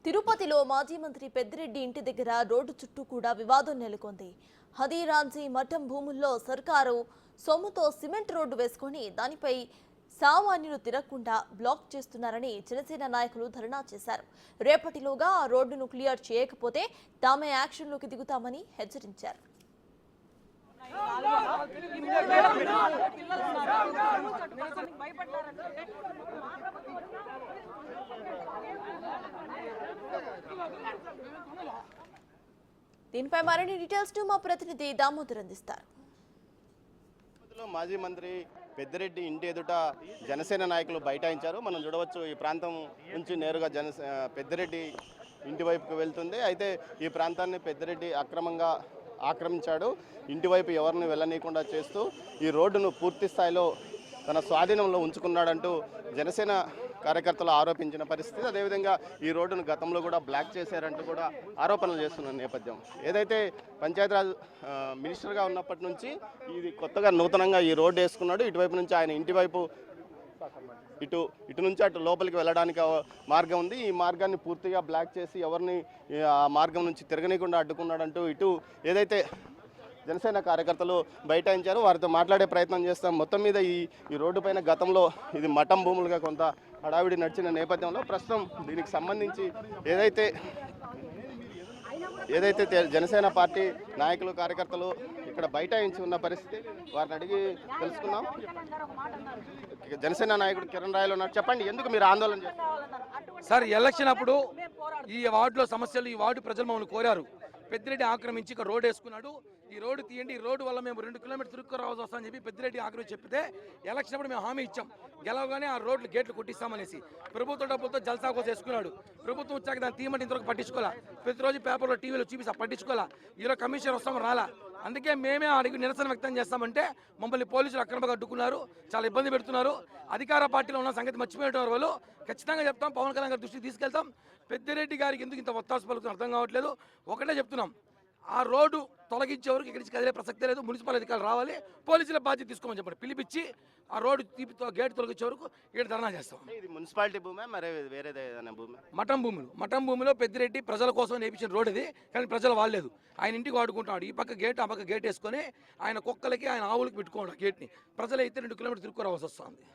తిరుపతిలో మాజీ మంత్రి పెద్దిరెడ్డి ఇంటి దగ్గర రోడ్డు చుట్టూ కూడా వివాదం నెలకొంది. హదీరాంజీ మఠం భూముల్లో సర్కారు సొమ్ముతో సిమెంట్ రోడ్డు వేసుకొని దానిపై సామాన్యులు తిరగకుండా బ్లాక్ చేస్తున్నారని జనసేన నాయకులు ధర్నా చేశారు. రేపటిలోగా ఆ రోడ్డును క్లియర్ చేయకపోతే తామే యాక్షన్లోకి దిగుతామని హెచ్చరించారు. దీనిపై మరిన్ని డీటెయిల్స్ మా ప్రతినిధి దామోదర్ అందిస్తారు. మాజీ మంత్రి పెద్దిరెడ్డి ఇంటి ఎదుట జనసేన నాయకులు బైఠాయించారు. మనం చూడవచ్చు ఈ ప్రాంతం నుంచి నేరుగా పెద్దిరెడ్డి ఇంటి వైపుకు వెళ్తుంది. అయితే ఈ ప్రాంతాన్ని పెద్దిరెడ్డి అక్రమంగా ఆక్రమించాడు. ఇంటి వైపు ఎవరిని వెళ్ళనీయకుండా చేస్తూ ఈ రోడ్డును పూర్తి స్థాయిలో తన స్వాధీనంలో ఉంచుకున్నాడంటూ జనసేన కార్యకర్తలు ఆరోపించిన పరిస్థితి. అదేవిధంగా ఈ రోడ్డును గతంలో కూడా బ్లాక్ చేశారంటూ కూడా ఆరోపణలు చేస్తున్న నేపథ్యం. ఏదైతే పంచాయతీరాజ్ మినిస్టర్గా ఉన్నప్పటి నుంచి ఇది కొత్తగా నూతనంగా ఈ రోడ్డు వేసుకున్నాడు. ఇటువైపు నుంచి ఆయన ఇంటి వైపు ఇటు నుంచి అటు లోపలికి వెళ్ళడానికి మార్గం ఉంది. ఈ మార్గాన్ని పూర్తిగా బ్లాక్ చేసి ఎవరిని ఆ మార్గం నుంచి తిరగనీయకుండా అడ్డుకున్నాడంటూ ఇటు ఏదైతే జనసేన కార్యకర్తలు బైఠాయించారు. వారితో మాట్లాడే ప్రయత్నం చేస్తాం. మొత్తం మీద ఈ రోడ్డు పైన గతంలో ఇది మఠం భూములుగా కొంత హడావిడి నడిచిన నేపథ్యంలో ప్రస్తుతం దీనికి సంబంధించి ఏదైతే జనసేన పార్టీ నాయకులు కార్యకర్తలు ఇక్కడ బైఠాయించి ఉన్న పరిస్థితి వారిని అడిగి తెలుసుకున్నాం. జనసేన నాయకుడు కిరణ్ రాయలు ఉన్నారు. చెప్పండి, ఎందుకు మీరు ఆందోళన చేస్తారు? సార్, ఎలక్షన్ అప్పుడు ఈ వార్డులో సమస్యలు ఈ వార్డు ప్రజలు మమ్మల్ని కోరారు. పెద్దిరెడ్డి ఆక్రమించి ఇక్కడ రోడ్డు వేసుకున్నాడు, ఈ రోడ్డు తీయండి, ఈ రోడ్డు వల్ల మేము 2 కిలోమీటర్లు తిరుక్కు రావాల్సి వస్తామని చెప్పి పెద్దిరెడ్డి ఆక్రమించి చెప్తే ఎలక్షన్ అప్పుడు మేము హామీ ఇచ్చాం, గెలవగానే ఆ రోడ్లు గేట్లు కొట్టిస్తామనేసి. ప్రభుత్వ డబ్బులతో జల్సా కోసం వేసుకున్నాడు. ప్రభుత్వం వచ్చాక దాన్ని తీయమంటే ఇంతవరకు పట్టించుకోవాలా. ప్రతిరోజు పేపర్లో టీవీలో చూపిస్తా పట్టించుకోవాలా. ఈరోజు కమిషన్ వస్తాం రాలా. అందుకే మేమే అడిగి నిరసన వ్యక్తం చేస్తామంటే మమ్మల్ని పోలీసులు అక్రమంగా అడ్డుకున్నారు, చాలా ఇబ్బంది పెడుతున్నారు. అధికార పార్టీలో ఉన్న సంగతి మర్చిపోయేటారు వాళ్ళు. ఖచ్చితంగా చెప్తాం, పవన్ కళ్యాణ్ గారి దృష్టికి తీసుకెళ్తాం. పెద్దిరెడ్డి గారికి ఎందుకు ఇంత ఒత్తాసు పలుకుతుందో అర్థం కావట్లేదు. ఒకటే చెప్తున్నాం, ఆ రోడ్డు తొలగించే వరకు ఇక్కడి నుంచి కదిలే ప్రసక్తే లేదు. మున్సిపల్ అధికారులు రావాలి, పోలీసుల బాధ్యత తీసుకోమని చెప్పండి. పిలిపించి ఆ రోడ్డు గేట్ తొలగించే వరకు ఇక్కడ ధర్నా చేస్తాం. ఇది మున్సిపాలిటీ భూమి, మరి వేరేదే భూమి? మఠం భూమిలో పెద్దిరెడ్డి ప్రజల కోసం నేర్పించిన రోడ్ ఇది, కానీ ప్రజలు వాడలేదు. ఆయన ఇంటికి వాడుకుంటాడు. ఈ పక్క గేట్ ఆ పక్క గేట్ వేసుకొని ఆయన కుక్కలకి ఆయన ఆవులకి పెట్టుకోండి ఆ గేట్ని. ప్రజలు అయితే 2 కిలోమీటర్లు తిరుక్కోవాల్సి వస్తుంది.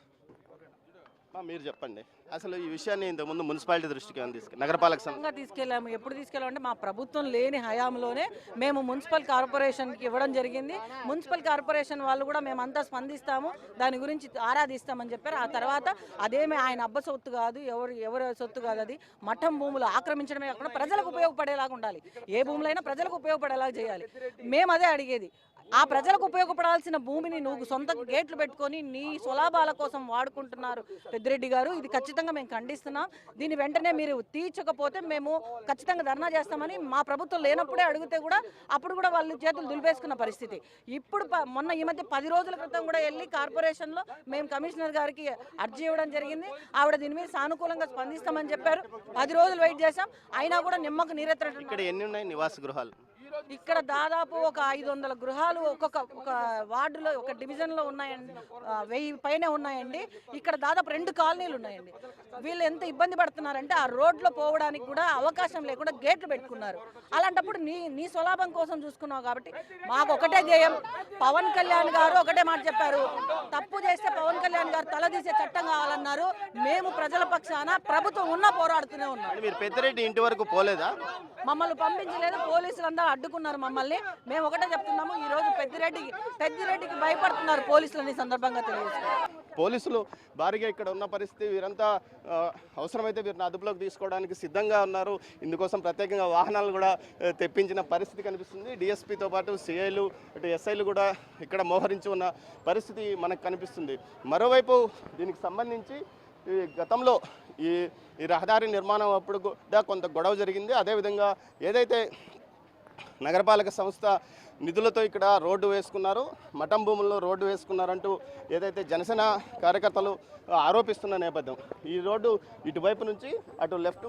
మీరు చెప్పండి, అసలు ఈ విషయాన్ని ఇంతకుముందు మున్సిపాలిటీ దృష్టికి నగరపాలక సంఘంగా తీసుకెళ్ళాము. ఎప్పుడు తీసుకెళ్ళామంటే మా ప్రభుత్వం లేని హయాంలోనే మేము మున్సిపల్ కార్పొరేషన్కి ఇవ్వడం జరిగింది. మున్సిపల్ కార్పొరేషన్ వాళ్ళు కూడా మేమంతా స్పందిస్తాము, దాని గురించి ఆరాధిస్తామని చెప్పారు. ఆ తర్వాత అదేమి ఆయన అబ్బ సొత్తు కాదు, ఎవరి సొత్తు కాదు, అది మఠం భూములు ఆక్రమించడమే కాకుండా ప్రజలకు ఉపయోగపడేలాగా ఉండాలి. ఏ భూములైనా ప్రజలకు ఉపయోగపడేలాగా చేయాలి. మేము అదే అడిగేది. ఆ ప్రజలకు ఉపయోగపడాల్సిన భూమిని నువ్వు సొంత గేట్లు పెట్టుకొని నీ స్వలాభాల కోసం వాడుకుంటున్నారు పెద్దిరెడ్డి గారు. ఇది ఖచ్చితంగా మేము ఖండిస్తున్నాం. దీన్ని వెంటనే మీరు తీర్చకపోతే మేము ఖచ్చితంగా ధర్నా చేస్తామని మా ప్రభుత్వం లేనప్పుడే అడిగితే కూడా అప్పుడు కూడా వాళ్ళు చేతులు దులిపేసుకున్న పరిస్థితి. ఇప్పుడు మొన్న ఈ మధ్య 10 రోజుల క్రితం కూడా వెళ్ళి కార్పొరేషన్లో మేము కమిషనర్ గారికి అర్జీ ఇవ్వడం జరిగింది. ఆవిడ దీని మీద సానుకూలంగా స్పందిస్తామని చెప్పారు. 10 రోజులు వెయిట్ చేశాం, అయినా కూడా నిమ్మకు నీరెత్తడం. ఇక్కడ ఎన్ని ఉన్నాయి నివాస గృహాలు? ఇక్కడ దాదాపు ఒక 500 గృహాలు ఒక వార్డులో ఒక డివిజన్లో ఉన్నాయండి. 1000 పైనే ఉన్నాయండి. ఇక్కడ దాదాపు 2 కాలనీలు ఉన్నాయండి. వీళ్ళు ఎంత ఇబ్బంది పడుతున్నారంటే ఆ రోడ్లో పోవడానికి కూడా అవకాశం లేకుండా గేట్లు పెట్టుకున్నారు. అలాంటప్పుడు నీ స్వలాభం కోసం చూసుకున్నావు కాబట్టి మాకు ఒకటే ధ్యేయం. పవన్ కళ్యాణ్ గారు ఒకటే మాట చెప్పారు, తప్పు చేస్తే పవన్ కళ్యాణ్ గారు తలదీసే చట్టం కావాలన్నారు. మేము ప్రజల పక్షాన ప్రభుత్వం ఉన్నా పోరాడుతూనే ఉన్నాం. మీరు పెద్దిరెడ్డి ఇంటి వరకు పోలేదా? మమ్మల్ని పంపించలేదు, పోలీసులు అందరూ అడ్డుకున్నారు మమ్మల్ని. మేము ఒకటే చెప్తున్నాము, ఈ రోజు పెద్దిరెడ్డికి భయపడుతున్నారు పోలీసులని సందర్భంగా తెలియజేస్తున్నారు. పోలీసులు భారీగా ఇక్కడ ఉన్న పరిస్థితి. వీరంతా అవసరమైతే వీరిని అదుపులోకి తీసుకోవడానికి సిద్ధంగా ఉన్నారు. ఇందుకోసం ప్రత్యేకంగా వాహనాలు కూడా తెప్పించిన పరిస్థితి కనిపిస్తుంది. డిఎస్పీతో పాటు సిఐలు అటు ఎస్ఐలు కూడా ఇక్కడ మోహరించి ఉన్న పరిస్థితి మనకు కనిపిస్తుంది. మరోవైపు దీనికి సంబంధించి గతంలో ఈ రహదారి నిర్మాణం అప్పుడు కూడా కొంత గొడవ జరిగింది. అదేవిధంగా ఏదైతే నగరపాలక సంస్థ నిధులతో ఇక్కడ రోడ్డు వేసుకున్నారు, మఠం భూముల్లో రోడ్డు వేసుకున్నారంటూ ఏదైతే జనసేన కార్యకర్తలు ఆరోపిస్తున్న నేపథ్యం, ఈ రోడ్డు ఇటువైపు నుంచి అటు లెఫ్ట్,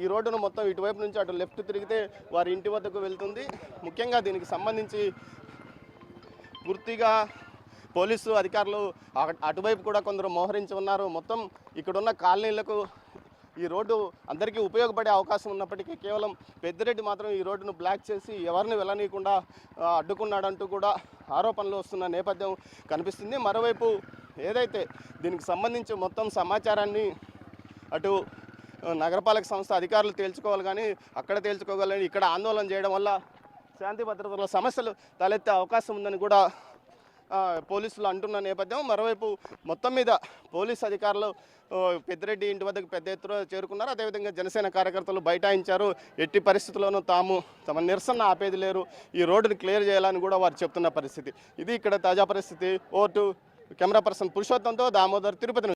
ఈ రోడ్డును మొత్తం ఇటువైపు నుంచి అటు లెఫ్ట్ తిరిగితే వారి ఇంటి వద్దకు వెళ్తుంది. ముఖ్యంగా దీనికి సంబంధించి పూర్తిగా పోలీసు అధికారులు అటువైపు కూడా కొందరు మోహరించి ఉన్నారు. మొత్తం ఇక్కడున్న కాలనీలకు ఈ రోడ్డు అందరికీ ఉపయోగపడే అవకాశం ఉన్నప్పటికీ కేవలం పెద్దిరెడ్డి మాత్రం ఈ రోడ్డును బ్లాక్ చేసి ఎవరిని వెళ్ళనీయకుండా అడ్డుకున్నాడంటూ కూడా ఆరోపణలు వస్తున్న నేపథ్యం కనిపిస్తుంది. మరోవైపు ఏదైతే దీనికి సంబంధించి మొత్తం సమాచారాన్ని అటు నగరపాలక సంస్థ అధికారులు తేల్చుకోవాలి, కానీ అక్కడ తేల్చుకోగలని ఇక్కడ ఆందోళన చేయడం వల్ల శాంతి భద్రతల సమస్యలు తలెత్తే అవకాశం ఉందని కూడా పోలీసులు అంటున్న నేపథ్యం. మరోవైపు మొత్తం మీద పోలీస్ అధికారులు పెద్దిరెడ్డి ఇంటి వద్దకు పెద్ద ఎత్తున చేరుకున్నారు. అదేవిధంగా జనసేన కార్యకర్తలు బైఠాయించారు. ఎట్టి పరిస్థితుల్లోనూ తమ నిరసన ఆపేది లేరు, ఈ రోడ్డును క్లియర్ చేయాలని కూడా వారు చెప్తున్న పరిస్థితి. ఇది ఇక్కడ తాజా పరిస్థితి. ఓటు కెమెరా పర్సన్ పురుషోత్తంతో దామోదర్, తిరుపతి.